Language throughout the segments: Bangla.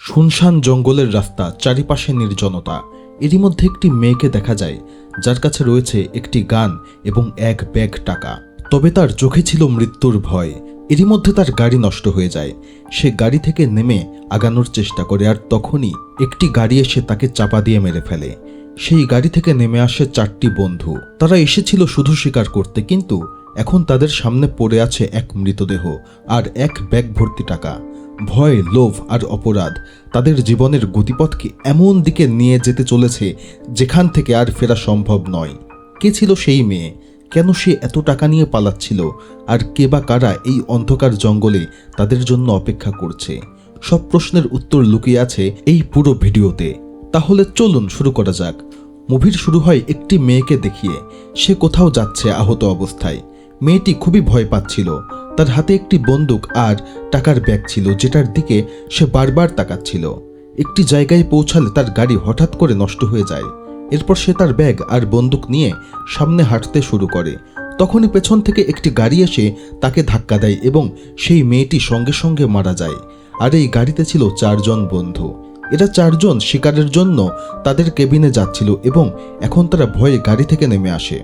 শুনশান জঙ্গলের রাস্তা, চারিপাশে নির্জনতা। এরই মধ্যে একটি মেয়েকে দেখা যায় যার কাছে রয়েছে একটি গান এবং এক ব্যাগ টাকা। তবে তার চোখে ছিল মৃত্যুর ভয়। এরই মধ্যে তার গাড়ি নষ্ট হয়ে যায়। সে গাড়ি থেকে নেমে আগানোর চেষ্টা করে, আর তখনই একটি গাড়ি এসে তাকে চাপা দিয়ে মেরে ফেলে। সেই গাড়ি থেকে নেমে আসে 4টি বন্ধু। তারা এসেছিল শুধু শিকার করতে, কিন্তু এখন তাদের সামনে পড়ে আছে এক মৃতদেহ আর এক ব্যাগ ভর্তি টাকা। ভয়, লোভ আর অপরাধ তাদের জীবনের গতিপথকে এমন দিকে নিয়ে যেতে চলেছে যেখান থেকে আর ফেরা সম্ভব নয়। কে ছিল সেই মেয়ে? কেন সে এত টাকা নিয়ে পালাচ্ছিল? আর কে বা কারা এই অন্ধকার জঙ্গলে তাদের জন্য অপেক্ষা করছে? সব প্রশ্নের উত্তর লুকিয়ে আছে এই পুরো ভিডিওতে। তাহলে চলুন শুরু করা যাক। মুভির শুরু হয় একটি মেয়েকে দেখিয়ে। সে কোথাও যাচ্ছে আহত অবস্থায়। মেয়েটি খুবই ভয় পাচ্ছিল। তার হাতে একটি বন্দুক আর টাকার ব্যাগ ছিল, যেটার দিকে সে বারবার তাকাচ্ছিল। একটি জায়গায় পৌঁছালে তার গাড়ি হঠাৎ করে নষ্ট হয়ে যায়। এরপর সে তার ব্যাগ আর বন্দুক নিয়ে সামনে হাঁটতে শুরু করে। তখনই পেছন থেকে একটি গাড়ি এসে তাকে ধাক্কা দেয় এবং সেই মেয়েটি সঙ্গে সঙ্গে মারা যায়। আর এই গাড়িতে ছিল 4 জন বন্ধু। এরা 4 জন শিকারের জন্য তাদের কেবিনে যাচ্ছিল এবং এখন তারা ভয়ে গাড়ি থেকে নেমে আসে।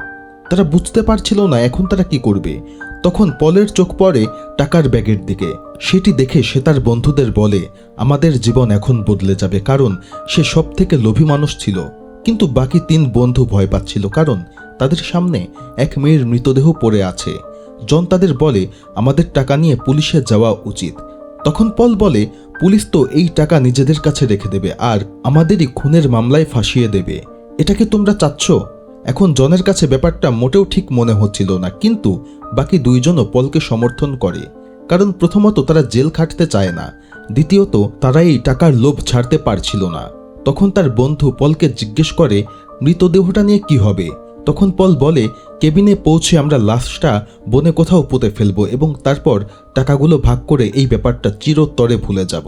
তারা বুঝতে পারছিল না এখন তারা কি করবে। তখন পলের চোখ পড়ে টাকার ব্যাগের দিকে। সেটি দেখে সে তার বন্ধুদের বলে, আমাদের জীবন এখন বদলে যাবে, কারণ সে সব থেকে লোভী মানুষ ছিল। কিন্তু বাকি 3 বন্ধু ভয় পাচ্ছিল, কারণ তাদের সামনে এক মেয়ের মৃতদেহ পড়ে আছে। জন তাদের বলে, আমাদের টাকা নিয়ে পুলিশে যাওয়া উচিত। তখন পল বলে, পুলিশ তো এই টাকা নিজেদের কাছে রেখে দেবে আর আমাদেরই খুনের মামলায় ফাঁসিয়ে দেবে। এটাকে তোমরা চাচ্ছ? এখন জনের কাছে ব্যাপারটা মোটেও ঠিক মনে হচ্ছিল না, কিন্তু বাকি 2 জনও পলকে সমর্থন করে। কারণ প্রথমত তারা জেল খাটতে চায় না, দ্বিতীয়ত তারা এই টাকার লোভ ছাড়তে পারছিল না। তখন তার বন্ধু পলকে জিজ্ঞেস করে, মৃতদেহটা নিয়ে কি হবে? তখন পল বলে, কেবিনে পৌঁছে আমরা লাশটা বনে কোথাও পুঁতে ফেলবো এবং তারপর টাকাগুলো ভাগ করে এই ব্যাপারটা চিরতরে ভুলে যাব।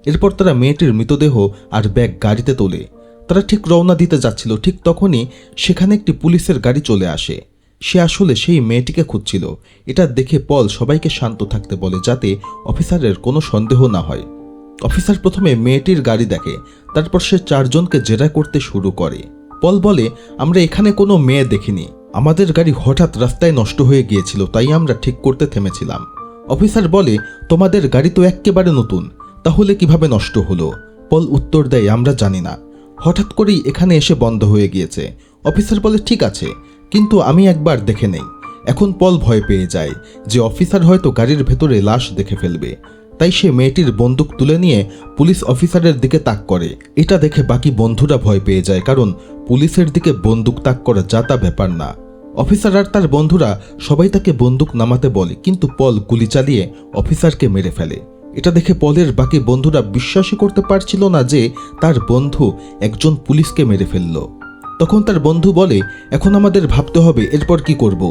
এরপর তারা মেয়েটির মৃতদেহ আর ব্যাগ গাড়িতে তোলে। তারা ঠিক রওনা দিতে যাচ্ছিল, ঠিক তখনই সেখানে একটি পুলিশের গাড়ি চলে আসে। সে আসলে সেই মেয়েটিকে খুঁজছিল। এটা দেখে পল সবাইকে শান্ত থাকতে বলে, যাতে অফিসারের কোনো সন্দেহ না হয়। অফিসার প্রথমে মেয়েটির গাড়ি দেখে, তারপর সে 4 জনকে জেরা করতে শুরু করে। পল বলে, আমরা এখানে কোনো মেয়ে দেখিনি। আমাদের গাড়ি হঠাৎ রাস্তায় নষ্ট হয়ে গিয়েছিল, তাই আমরা ঠিক করতে থেমেছিলাম। অফিসার বলে, তোমাদের গাড়ি তো একেবারে নতুন, তাহলে কিভাবে নষ্ট হলো? পল উত্তর দেয়, আমরা জানি না, হঠাৎ করেই এখানে এসে বন্ধ হয়ে গিয়েছে। অফিসার বলে, ঠিক আছে, কিন্তু আমি একবার দেখে নেই। এখন পল ভয় পেয়ে যায় যে অফিসার হয়তো গাড়ির ভেতরে লাশ দেখে ফেলবে। তাই সে মেয়েটির বন্দুক তুলে নিয়ে পুলিশ অফিসারের দিকে তাক করে। এটা দেখে বাকি বন্ধুরা ভয় পেয়ে যায়, কারণ পুলিশের দিকে বন্দুক তাক করা যা তা ব্যাপার না। অফিসার আর তার বন্ধুরা সবাই তাকে বন্দুক নামাতে বলে, কিন্তু পল গুলি চালিয়ে অফিসারকে মেরে ফেলে। এটা দেখে পলের বাকি বন্ধুরা বিশ্বাসই করতে পারছিল না যে তার বন্ধু একজন পুলিশকে মেরে ফেলল। তখন তার বন্ধু বলে, এখন আমাদের ভাবতে হবে এরপর কি করব।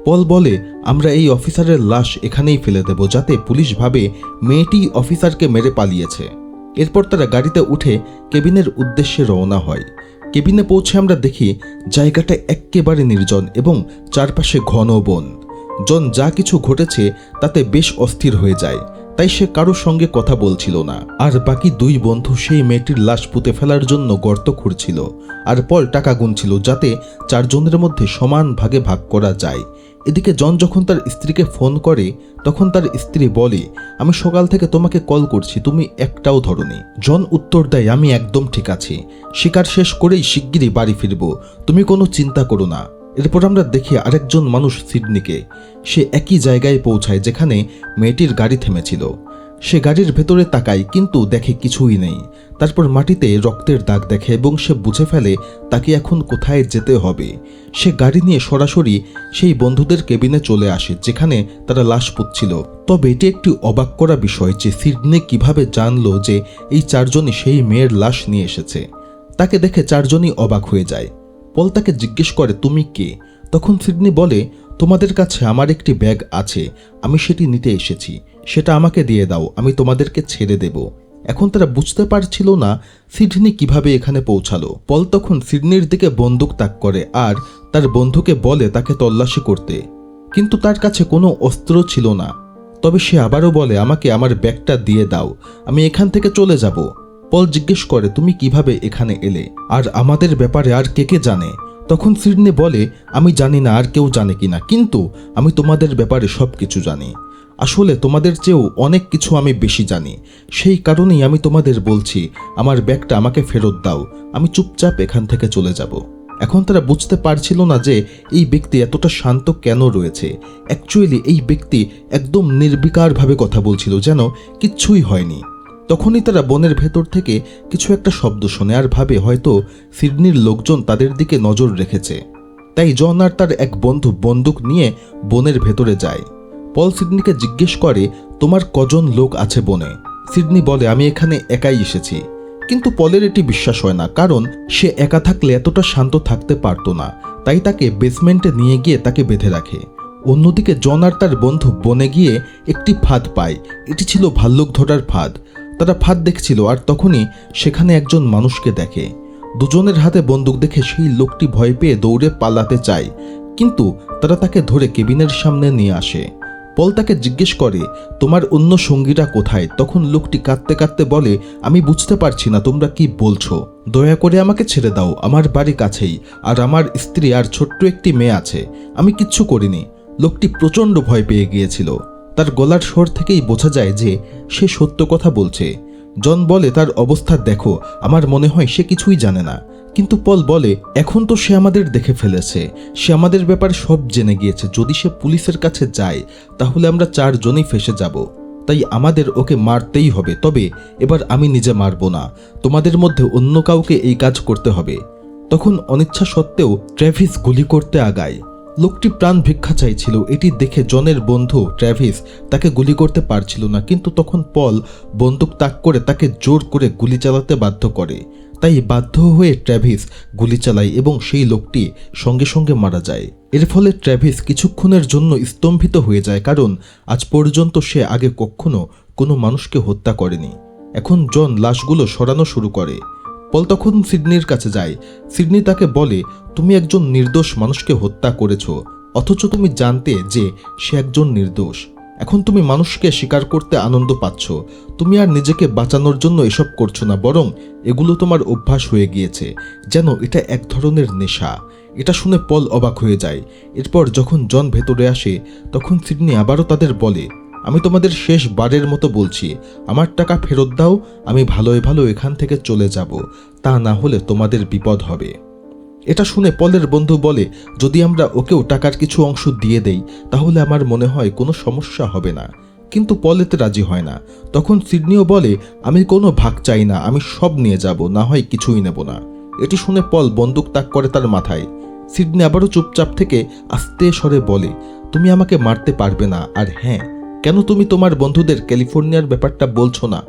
পল বলে, আমরা এই অফিসারের লাশ এখানেই ফেলে দেব, যাতে পুলিশ ভাবে মেয়েটি অফিসারকে মেরে পালিয়েছে। এরপর তারা গাড়িতে উঠে কেবিনের উদ্দেশ্যে রওনা হয়। কেবিনে পৌঁছে আমরা দেখি জায়গাটা একেবারে নির্জন এবং চারপাশে ঘন বন। জন যা কিছু ঘটেছে তাতে বেশ অস্থির হয়ে যায়, তাই সে কারোর সঙ্গে কথা বলছিল না। আর বাকি 2 বন্ধু সেই মেয়েটির লাশ পুঁতে ফেলার জন্য গর্ত খুঁড়ছিল, আর পল টাকা গুনছিল যাতে 4 জনের মধ্যে সমান ভাগে ভাগ করা যায়। এদিকে জন যখন তার স্ত্রীকে ফোন করে, তখন তার স্ত্রী বলে, আমি সকাল থেকে তোমাকে কল করছি, তুমি একটাও ধরোনি। জন উত্তর দেয়, আমি একদম ঠিক আছি, শিকার শেষ করেই শিগগিরই বাড়ি ফিরব, তুমি কোনো চিন্তা করো না। এরপর আমরা দেখি আরেকজন মানুষ সিডনিকে। সে একই জায়গায় পৌঁছায় যেখানে মেয়েটির গাড়ি থেমেছিল। সে গাড়ির ভেতরে তাকায়, কিন্তু দেখে কিছুই নেই। তারপর মাটিতে রক্তের দাগ দেখে এবং সে বুঝে ফেলে তাকে এখন কোথায় যেতে হবে। সে গাড়ি নিয়ে সরাসরি সেই বন্ধুদের কেবিনে চলে আসে, যেখানে তারা লাশ পুঁতছিল। তবে এটি একটি অবাক করা বিষয় যে সিডনি কিভাবে জানলো যে এই 4 জনই সেই মেয়ের লাশ নিয়ে এসেছে। তাকে দেখে 4 জনই অবাক হয়ে যায়। পল তাকে জিজ্ঞেস করে, তুমি কে? তখন সিডনি বলে, তোমাদের কাছে আমার একটি ব্যাগ আছে, আমি সেটি নিতে এসেছি, সেটা আমাকে দিয়ে দাও, আমি তোমাদেরকে ছেড়ে দেব। এখন তারা বুঝতে পারছিল না সিডনি কিভাবে এখানে পৌঁছালো। পল তখন সিডনির দিকে বন্দুক তাক করে আর তার বন্ধুকে বলে তাকে তল্লাশি করতে, কিন্তু তার কাছে কোনো অস্ত্র ছিল না। তবে সে আবারও বলে, আমাকে আমার ব্যাগটা দিয়ে দাও, আমি এখান থেকে চলে যাব। পল জিজ্ঞেস করে, তুমি কিভাবে এখানে এলে, আর আমাদের ব্যাপারে আর কে কে জানে? তখন সিডনি বলে, আমি জানি না আর কেউ জানে কিনা, কিন্তু আমি তোমাদের ব্যাপারে সব কিছু জানি। আসলে তোমাদের চেয়েও অনেক কিছু আমি বেশি জানি। সেই কারণেই আমি তোমাদের বলছি, আমার ব্যাগটা আমাকে ফেরত দাও, আমি চুপচাপ এখান থেকে চলে যাব। এখন তারা বুঝতে পারছিল না যে এই ব্যক্তি এতটা শান্ত কেন রয়েছে। অ্যাকচুয়ালি এই ব্যক্তি একদম নির্বিকারভাবে কথা বলছিল, যেন কিচ্ছুই হয়নি। তখনই তারা বনের ভেতর থেকে কিছু একটা শব্দ শোনে আর ভাবে হয়তো সিডনির লোকজন তাদের দিকে নজর রেখেছে। তাই জন আর তার এক বন্ধু বন্দুক নিয়ে বনের ভেতরে যায়। পল সিডনিকে জিজ্ঞেস করে, তোমার কজন লোক আছে বনে? সিডনি বলে, আমি এখানে একাই এসেছি। কিন্তু পলের এটি বিশ্বাস হয় না, কারণ সে একা থাকলে এতটা শান্ত থাকতে পারত না। তাই তাকে বেসমেন্টে নিয়ে গিয়ে তাকে বেঁধে রাখে। অন্যদিকে জন আর তার বন্ধু বনে গিয়ে একটি ফাঁদ পায়। এটি ছিল ভাল্লুক ধরার ফাঁদ। তারা ফাঁদ দেখছিল আর তখনই সেখানে একজন মানুষকে দেখে। দুজনের হাতে বন্দুক দেখে সেই লোকটি ভয় পেয়ে দৌড়ে পালাতে চায়, কিন্তু তারা তাকে ধরে কেবিনের সামনে নিয়ে আসে। পল তাকে জিজ্ঞেস করে, তোমার অন্য সঙ্গীরা কোথায়? তখন লোকটি কাঁদতে কাঁদতে বলে, আমি বুঝতে পারছি না তোমরা কি বলছো, দয়া করে আমাকে ছেড়ে দাও, আমার বাড়ি কাছেই, আর আমার স্ত্রী আর ছোট্ট একটি মেয়ে আছে, আমি কিচ্ছু করিনি। লোকটি প্রচণ্ড ভয় পেয়ে গিয়েছিল। তার গলার স্বর থেকেই বোঝা যায় যে সে সত্য কথা বলছে। জন বলে, তার অবস্থা দেখো, আমার মনে হয় সে কিছুই জানে না। কিন্তু পল বলে, এখন তো সে আমাদের দেখে ফেলেছে, সে আমাদের ব্যাপারে সব জেনে গিয়েছে। যদি সে পুলিশের কাছে যায় তাহলে আমরা চারজনই ফেঁসে যাব। তাই আমাদের ওকে মারতেই হবে। তবে এবার আমি নিজে মারব না, তোমাদের মধ্যে অন্য কাউকে এই কাজ করতে হবে। তখন অনিচ্ছা সত্ত্বেও ট্র্যাভিস গুলি করতে আগায়। লোকটি প্রাণ ভিক্ষা চাইছিল। এটি দেখে জনের বন্ধু ট্র্যাভিস তাকে গুলি করতে পারছিল না, কিন্তু তখন পল বন্দুক তাক করে তাকে জোর করে গুলি চালাতে বাধ্য করে। তাই বাধ্য হয়ে ট্র্যাভিস গুলি চালায় এবং সেই লোকটি সঙ্গে সঙ্গে মারা যায়। এর ফলে ট্র্যাভিস কিছুক্ষণের জন্য স্তম্ভিত হয়ে যায়, কারণ আজ পর্যন্ত সে আগে কখনো কোনো মানুষকে হত্যা করেনি। এখন জন লাশগুলো সরানো শুরু করে। পল তখন সিডনির কাছে যায়। সিডনি তাকে বলে, তুমি একজন নির্দোষ মানুষকে হত্যা করেছ, অথচ তুমি জানতে যে সে একজন নির্দোষ। এখন তুমি মানুষকে স্বীকার করতে আনন্দ পাচ্ছ। তুমি আর নিজেকে বাঁচানোর জন্য এসব করছো না, বরং এগুলো তোমার অভ্যাস হয়ে গিয়েছে, যেন এটা এক ধরনের নেশা। এটা শুনে পল অবাক হয়ে যায়। এরপর যখন জন ভেতরে আসে তখন সিডনি আবারও তাদের বলে, আমি তোমাদের শেষ বারের মতো বলছি, আমার টাকা ফেরত দাও, আমি ভালোই ভালো এখান থেকে চলে যাব, তা না হলে তোমাদের বিপদ হবে। এটা শুনে পলের বন্ধু বলে, যদি আমরা ওকেও টাকার কিছু অংশ দিয়ে দেই তাহলে আমার মনে হয় কোনো সমস্যা হবে না। কিন্তু পল এতে রাজি হয় না। তখন সিডনিও বলে, আমি কোনো ভাগ চাই না, আমি সব নিয়ে যাব, না হয় কিছুই নেব না। এটি শুনে পল বন্দুক তাক করে তার মাথায়। সিডনি আবারও চুপচাপ থেকে আস্তে স্বরে বলে, তুমি আমাকে মারতে পারবে না, আর হ্যাঁ, কেন তুমি তোমার বন্ধুদের ক্যালিফোর্নিয়ার ব্যাপারটা বলছো না?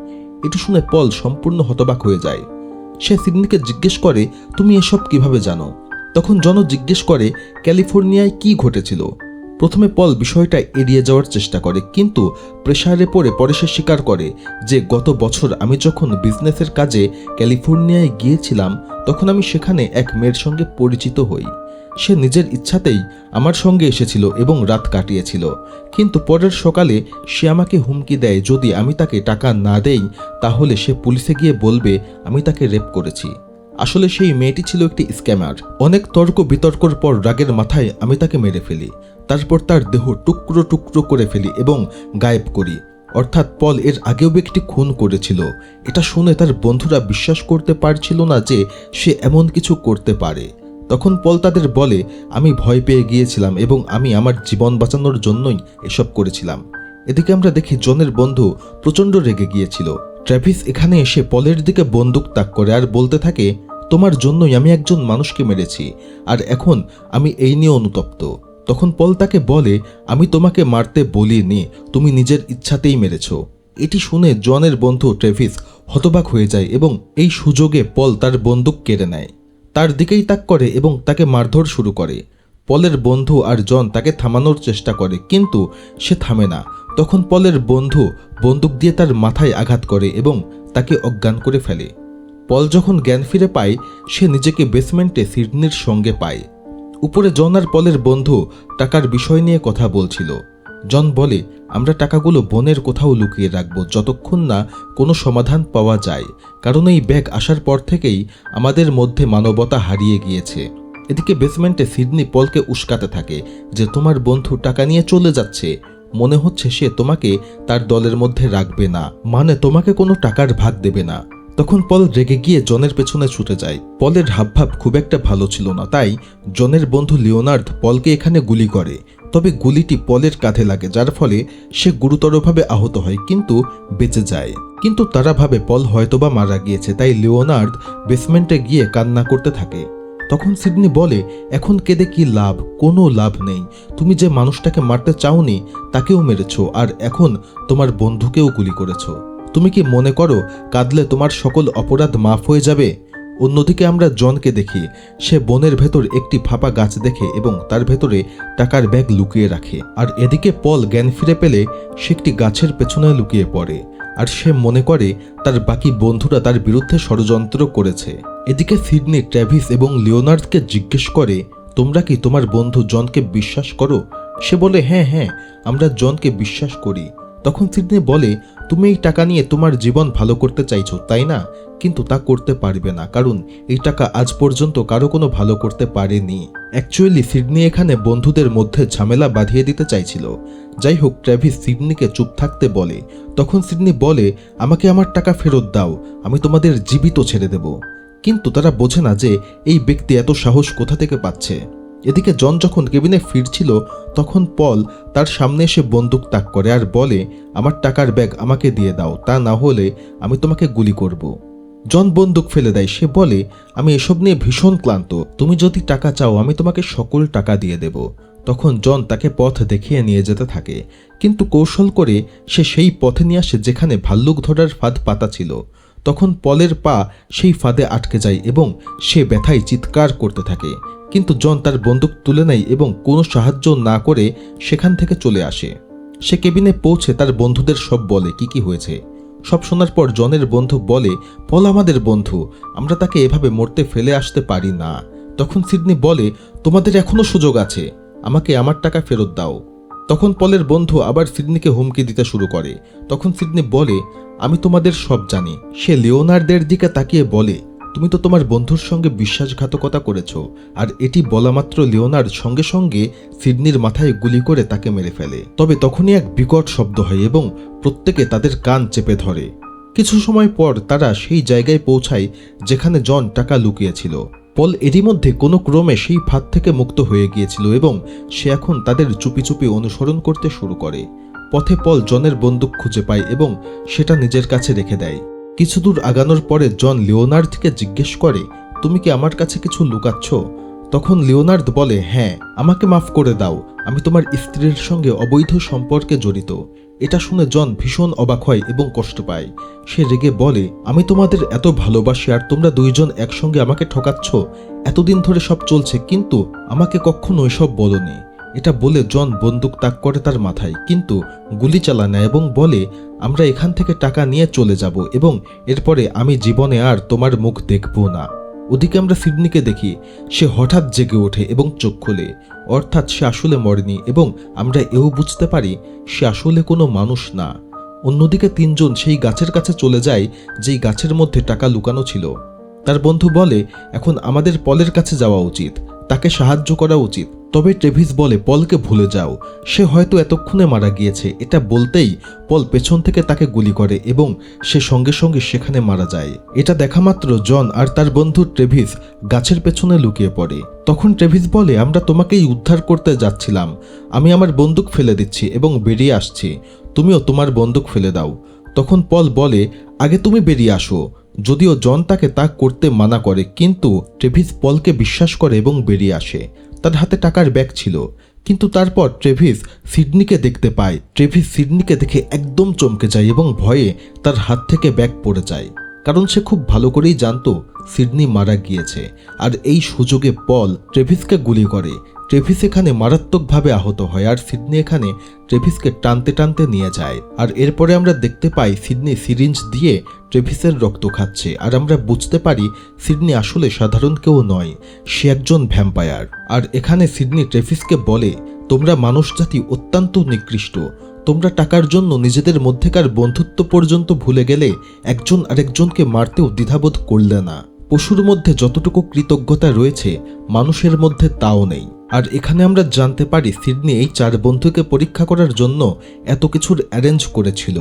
এটি শুনে পল সম্পূর্ণ হতবাক হয়ে যায়। সে সিডনিকে জিজ্ঞেস করে, তুমি এসব কিভাবে জানো? তখন জন জিজ্ঞেস করে, ক্যালিফোর্নিয়ায় কি ঘটেছিল? প্রথমে পল বিষয়টা এড়িয়ে যাওয়ার চেষ্টা করে, কিন্তু প্রেসারে পরে সে স্বীকার করে যে গত বছর আমি যখন বিজনেসের কাজে ক্যালিফোর্নিয়ায় গিয়েছিলাম তখন আমি সেখানে এক মেয়ের সঙ্গে পরিচিত হই। সে নিজের ইচ্ছাতেই আমার সঙ্গে এসেছিল এবং রাত কাটিয়েছিল, কিন্তু পরের সকালে সে আমাকে হুমকি দেয় যদি আমি তাকে টাকা না দেই তাহলে সে পুলিশে গিয়ে বলবে আমি তাকে রেপ করেছি। আসলে সেই মেয়েটি ছিল একটি স্ক্যামার। অনেক তর্ক বিতর্কর পর রাগের মাথায় আমি তাকে মেরে ফেলি, তারপর তার দেহ টুকরো টুকরো করে ফেলি এবং গায়েব করি। অর্থাৎ পল এর আগেও একটি খুন করেছিল। এটা শুনে তার বন্ধুরা বিশ্বাস করতে পারছিল না যে সে এমন কিছু করতে পারে। তখন পল তাদের বলে, আমি ভয় পেয়ে গিয়েছিলাম এবং আমি আমার জীবন বাঁচানোর জন্যই এসব করেছিলাম। এদিকে আমরা দেখি জনের বন্ধু প্রচণ্ড রেগে গিয়েছিল। ট্র্যাভিস এখানে এসে পলের দিকে বন্দুক তাক করে আর বলতে থাকে, তোমার জন্যই আমি একজন মানুষকে মেরেছি, আর এখন আমি এই নিয়ে অনুতপ্ত। তখন পল তাকে বলে, আমি তোমাকে মারতে বলিনি, তুমি নিজের ইচ্ছাতেই মেরেছ। এটি শুনে জনের বন্ধু ট্র্যাভিস হতবাক হয়ে যায় এবং এই সুযোগে পল তার বন্দুক কেড়ে নেয়। তার দিকেই তাক করে এবং তাকে মারধর শুরু করে। পলের বন্ধু আর জন তাকে থামানোর চেষ্টা করে, কিন্তু সে থামে না। তখন পলের বন্ধু বন্দুক দিয়ে তার মাথায় আঘাত করে এবং তাকে অজ্ঞান করে ফেলে। পল যখন জ্ঞান ফিরে পায় সে নিজেকে বেসমেন্টে সিডনির সঙ্গে পায়। উপরে জন আর পলের বন্ধু টাকার বিষয় নিয়ে কথা বলছিল। জন বলে, আমরা টাকাগুলো বনের কোথাও লুকিয়ে রাখবো যতক্ষণ না কোনো সমাধান পাওয়া যায়, কারণ এই ব্যাগ আসার পর থেকেই আমাদের মধ্যে মানবতা হারিয়ে গিয়েছে। এদিকে বেসমেন্টে সিডনি পলকে উস্কাতে থাকে যে তোমার বন্ধু টাকা নিয়ে চলে যাচ্ছে, মনে হচ্ছে সে তোমাকে তার দলের মধ্যে রাখবে না, মানে তোমাকে কোনো টাকার ভাগ দেবে না। তখন পল রেগে গিয়ে জনের পেছনে ছুটে যায়। পলের হাবভাব খুব একটা ভালো ছিল না, তাই জনের বন্ধু লিওনার্দ পলকে এখানে গুলি করে। তবে গুলিটি পলের কাঁধে লাগে, যার ফলে সে গুরুতরভাবে আহত হয় কিন্তু বেঁচে যায়। কিন্তু তারা ভাবে পল হয়তোবা মারা গিয়েছে, তাই লিওনার্দ বেসমেন্টে গিয়ে কান্না করতে থাকে। তখন সিডনি বলে, এখন কেঁদে কি লাভ? কোনো লাভ নেই। তুমি যে মানুষটাকে মারতে চাওনি তাকেও মেরেছ, আর এখন তোমার বন্ধুকেও গুলি করেছ। তুমি কি মনে করো কাঁদলে তোমার সকল অপরাধ মাফ হয়ে যাবে? অন্যদিকে আমরা জনকে দেখি, সে বনের ভেতর একটি ফাঁপা গাছ দেখে এবং তার ভেতরে টাকার ব্যাগ লুকিয়ে রাখে। আর এদিকে পল জ্ঞান ফিরে পেলে সে একটি গাছের পেছনে লুকিয়ে পড়ে, আর সে মনে করে তার বাকি বন্ধুরা তার বিরুদ্ধে ষড়যন্ত্র করেছে। এদিকে সিডনি ট্র্যাভিস এবং লিওনার্দকে জিজ্ঞেস করে, তোমরা কি তোমার বন্ধু জনকে বিশ্বাস করো? সে বলে, হ্যাঁ হ্যাঁ, আমরা জনকে বিশ্বাস করি। তখন সিডনি বলে, তুমি এই টাকা নিয়ে তোমার জীবন ভালো করতে চাইছো, তাই না? কিন্তু তা করতে পারবে না, কারণ এই টাকা আজ পর্যন্ত কারো কোনো ভালো করতে পারেনি। অ্যাকচুয়ালি সিডনি এখানে বন্ধুদের মধ্যে ঝামেলা বাঁধিয়ে দিতে চাইছিল। যাই হোক, ট্র্যাভিস সিডনিকে চুপ থাকতে বলে। তখন সিডনি বলে, আমাকে আমার টাকা ফেরত দাও, আমি তোমাদের জীবিত ছেড়ে দেব। কিন্তু তারা বোঝে না যে এই ব্যক্তি এত সাহস কোথা থেকে পাচ্ছে। এদিকে জন যখন কেবিনে ফিরছিল তখন পল তার সামনে এসে বন্দুক তাক করে আর বলে, আমার টাকার ব্যাগ আমাকে দিয়ে দাও, তা না হলে আমি তোমাকে গুলি করব। জন বন্দুক ফেলে দেয়। সে বলে, আমি এসব নিয়ে ভীষণ ক্লান্ত, তুমি যদি টাকা চাও আমি তোমাকে সকল টাকা দিয়ে দেব। তখন জন তাকে পথ দেখিয়ে নিয়ে যেতে থাকে, কিন্তু কৌশল করে সে সেই পথে নিয়ে আসে যেখানে ভাল্লুক ধরার ফাঁদ পাতা ছিল। তখন পলের পা সেই ফাঁদে আটকে যায় এবং সে ব্যথায় চিৎকার করতে থাকে। কিন্তু জন তার বন্দুক তুলে নেয় এবং কোনো সাহায্য না করে সেখান থেকে চলে আসে। সে কেবিনে পৌঁছে তার বন্ধুদের সব বলে কি কি হয়েছে। সব শোনার পর জনের বন্ধু বলে, পল আমাদের বন্ধু, আমরা তাকে এভাবে মরতে ফেলে আসতে পারি না। তখন সিডনি বলে, তোমাদের এখনো সুযোগ আছে, আমাকে আমার টাকা ফেরত দাও। তখন পলের বন্ধু আবার সিডনিকে হুমকি দিতে শুরু করে। তখন সিডনি বলে, আমি তোমাদের সব জানি। সে লিওনার্দের দিকে তাকিয়ে বলে, তুমি তো তোমার বন্ধুর সঙ্গে বিশ্বাসঘাতকতা করেছ। আর এটি বলা মাত্র লিওনার্ড সঙ্গে সঙ্গে সিডনির মাথায় গুলি করে তাকে মেরে ফেলে। তবে তখনই এক বিকট শব্দ হয় এবং প্রত্যেকে তাদের কান চেপে ধরে। কিছু সময় পর তারা সেই জায়গায় পৌঁছায় যেখানে জন টাকা লুকিয়েছিল। পল এরই মধ্যে কোনো ক্রমে সেই ফাঁদ থেকে মুক্ত হয়ে গিয়েছিল এবং সে এখন তাদের চুপি চুপি অনুসরণ করতে শুরু করে। পথে পল জনের বন্দুক খুঁজে পায় এবং সেটা নিজের কাছে রেখে দেয়। কিছু দূর আগানোর পরে জন লিওনার্দকে জিজ্ঞেস করে, তুমি কি আমার কাছে কিছু লুকাচ্ছ? তখন লিওনার্দ বলে, হ্যাঁ, আমাকে মাফ করে দাও, আমি তোমার স্ত্রীর সঙ্গে অবৈধ সম্পর্কে জড়িত। এটা শুনে জন ভীষণ অবাক হয় এবং কষ্ট পায়। সে রেগে বলে, আমি তোমাদের এত ভালোবাসি আর তোমরা দুইজন একসঙ্গে আমাকে ঠকাচ্ছ। এতদিন ধরে সব চলছে কিন্তু আমাকে কখনো এসব বলনি। এটা বলে জন বন্দুক তাক করে তার মাথায়, কিন্তু গুলি চালায় না এবং বলে, আমরা এখান থেকে টাকা নিয়ে চলে যাব এবং এরপরে আমি জীবনে আর তোমার মুখ দেখব না। ওদিকে আমরা সিডনিকে দেখি, সে হঠাৎ জেগে ওঠে এবং চোখ খোলে, অর্থাৎ সে আসলে মরেনি এবং আমরা এও বুঝতে পারি সে আসলে কোনো মানুষ না। অন্যদিকে তিনজন সেই গাছের কাছে চলে যায় যেই গাছের মধ্যে টাকা লুকানো ছিল। তার বন্ধু বলে, এখন আমাদের পলের কাছে যাওয়া উচিত, তাকে সাহায্য করা উচিত। তবে ট্রেভিস বলে, পলকে ভুলে যাও, সে হয়তো এতক্ষণে মারা গিয়েছে। এটা বলতেই পল পেছন থেকে তাকে গুলি করে এবং সে সঙ্গে সঙ্গে সেখানে মারা যায়। এটা দেখা মাত্র জন আর তার বন্ধু ট্রেভিস গাছের পেছনে লুকিয়ে পড়ে। তখন ট্রেভিস বলে, আমরা তোমাকেই উদ্ধার করতে যাচ্ছিলাম, আমি আমার বন্দুক ফেলে দিচ্ছি এবং বেরিয়ে আসছি, তুমিও তোমার বন্দুক ফেলে দাও। তখন পল বলে, আগে তুমি বেরিয়ে আসো। যদিও জন তাকে তা করতে মানা করে, কিন্তু ট্রেভিস পলকে বিশ্বাস করে এবং বেরিয়ে আসে। তার হাতে টাকার ব্যাগ ছিল, কিন্তু তারপর ট্রেভিস সিডনিকে দেখতে পায়। ট্রেভিস সিডনিকে দেখে একদম চমকে যায় এবং ভয়ে তার হাত থেকে ব্যাগ পড়ে যায়, কারণ সে খুব ভালো করেই জানতো সিডনি মারা গিয়েছে। আর এই সুযোগে পল ট্রেভিসকে গুলি করে। ট্রেভিস এখানে মারাত্মকভাবে আহত হয় আর সিডনি এখানে ট্রেভিসকে টানতে টানতে নিয়ে যায়। আর এরপরে আমরা দেখতে পাই সিডনি সিরিঞ্জ দিয়ে ট্রেভিসের রক্ত খাচ্ছে, আর আমরা বুঝতে পারি সিডনি আসলে সাধারণ কেউ নয়, সে একজন ভ্যাম্পায়ার। আর এখানে সিডনি ট্রেভিসকে বলে, তোমরা মানুষ জাতি অত্যন্ত নিকৃষ্ট। তোমরা টাকার জন্য নিজেদের মধ্যেকার বন্ধুত্ব পর্যন্ত ভুলে গেলে, একজন আরেকজনকে মারতেও দ্বিধাবোধ করলে না। পশুর মধ্যে যতটুকু কৃতজ্ঞতা রয়েছে মানুষের মধ্যে তাও নেই। আর এখানে আমরা জানতে পারি সিডনি এই 4 বন্ধুকে পরীক্ষা করার জন্য এত কিছুর অ্যারেঞ্জ করেছিল,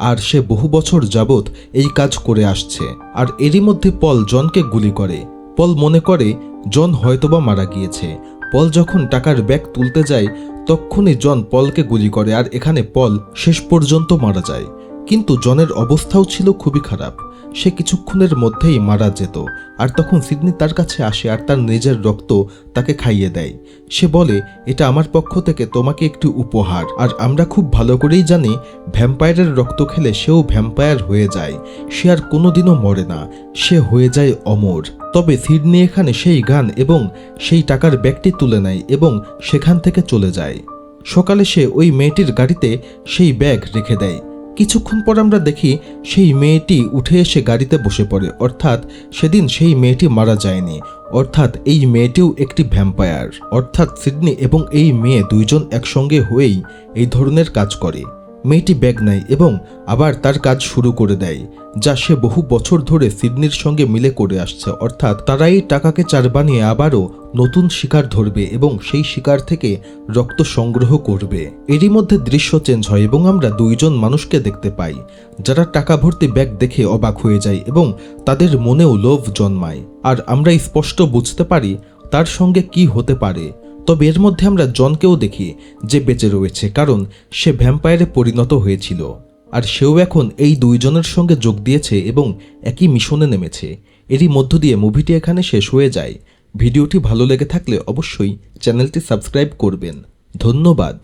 আর সে বহু বছর যাবৎ এই কাজ করে আসছে। আর এরই মধ্যে পল জনকে গুলি করে। পল মনে করে জন হয়তোবা মারা গিয়েছে। পল যখন টাকার ব্যাগ তুলতে যায় তখনই জন পলকে গুলি করে, আর এখানে পল শেষ পর্যন্ত মারা যায়। কিন্তু জনের অবস্থাও ছিল খুবই খারাপ। সে কিছুক্ষণের মধ্যেই মারা যেত। আর তখন সিডনি তার কাছে আসে আর তার নিজের রক্ত তাকে খাইয়ে দেয়। সে বলে, এটা আমার পক্ষ থেকে তোমাকে একটি উপহার। আর আমরা খুব ভালো করেই জানি ভ্যাম্পায়ারের রক্ত খেলে সেও ভ্যাম্পায়ার হয়ে যায়। সে আর কোনোদিনও মরে না, সে হয়ে যায় অমর। তবে সিডনি এখানে সেই গান এবং সেই টাকার ব্যাগটি তুলে নেয় এবং সেখান থেকে চলে যায়। সকালে সে ওই মেয়েটির গাড়িতে সেই ব্যাগ রেখে দেয়। কিছুক্ষণ পর আমরা দেখি সেই মেয়েটি উঠে এসে গাড়িতে বসে পড়ে। অর্থাৎ সেদিন সেই মেয়েটি মারা যায়নি, অর্থাৎ এই মেয়েটিও একটি ভ্যাম্পায়ার। অর্থাৎ সিডনি এবং এই মেয়ে দুইজন একসঙ্গে হয়েই এই ধরনের কাজ করে। মেয়েটি ব্যাগ নেয় এবং আবার তার কাজ শুরু করে দেয়, যা সে বহু বছর ধরে সিডনির সঙ্গে মিলে করে আসছে। অর্থাৎ তারা এই টাকাকে 4 বানিয়ে আবারও নতুন শিকার ধরবে এবং সেই শিকার থেকে রক্ত সংগ্রহ করবে। এরই মধ্যে দৃশ্য চেঞ্জ হয় এবং আমরা 2 জন মানুষকে দেখতে পাই, যারা টাকা ভর্তি ব্যাগ দেখে অবাক হয়ে যায় এবং তাদের মনেও লোভ জন্মায়। আর আমরা স্পষ্ট বুঝতে পারি তার সঙ্গে কি হতে পারে। তবে এর মধ্যে আমরা জনকেও দেখি যে বেঁচে রয়েছে, কারণ সে ভ্যাম্পায়ারে পরিণত হয়েছিল। আর সেও এখন এই 2 জনের সঙ্গে যোগ দিয়েছে এবং একই মিশনে নেমেছে। এরই মধ্য দিয়ে মুভিটি এখানে শেষ হয়ে যায়। ভিডিওটি ভালো লেগে থাকলে অবশ্যই চ্যানেলটি সাবস্ক্রাইব করবেন। ধন্যবাদ।